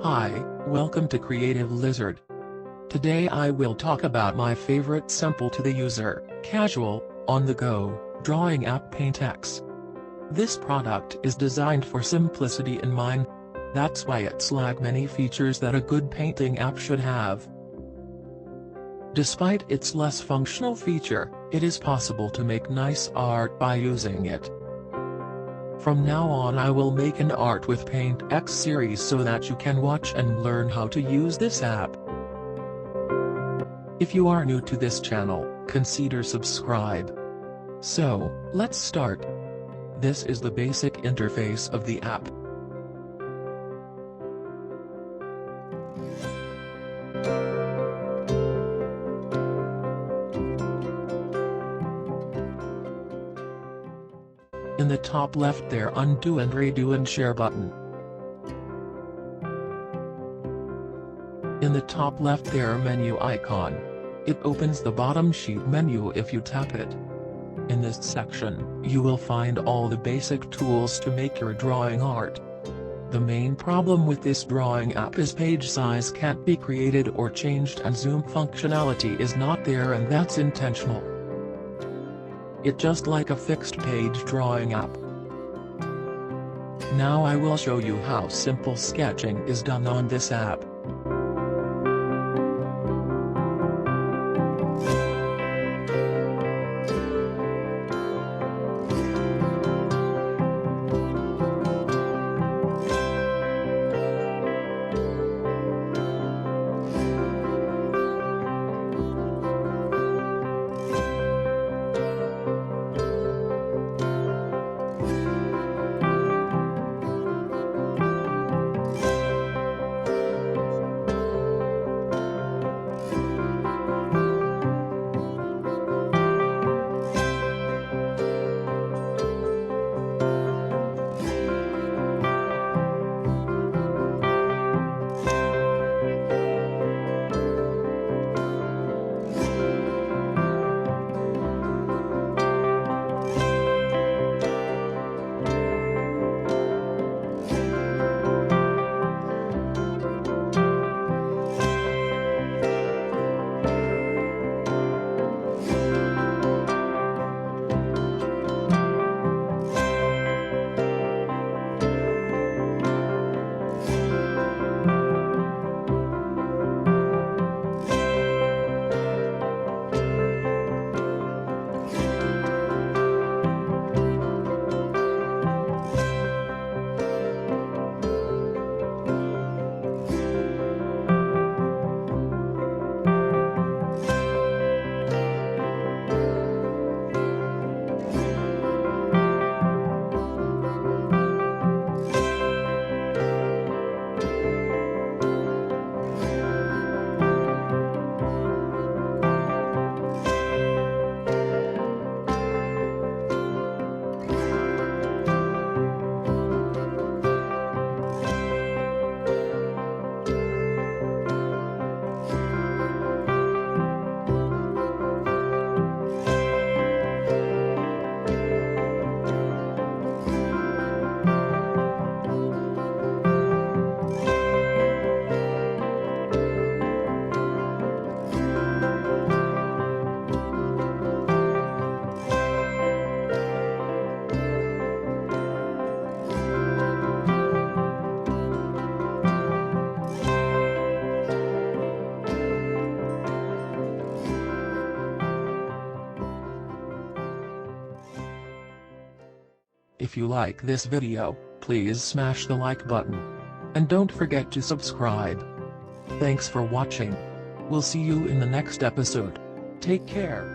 Hi, welcome to Creative Lizard. Today I will talk about my favorite simple to the user, casual, on-the-go, drawing app paintx. This product is designed for simplicity in mind. That's why it's like many features that a good painting app should have. Despite its less functional feature, it is possible to make nice art by using it. From now on I will make an art with paintx series so that you can watch and learn how to use this app. If you are new to this channel, consider subscribe. So, let's start. This is the basic interface of the app. In the top left there undo and redo and share button. In the top left there menu icon. It opens the bottom sheet menu if you tap it. In this section, you will find all the basic tools to make your drawing art. The main problem with this drawing app is page size can't be created or changed and zoom functionality is not there, and that's intentional. It's just like a fixed page drawing app. Now I will show you how simple sketching is done on this app. If you like this video, please smash the like button. And don't forget to subscribe. Thanks for watching. We'll see you in the next episode. Take care.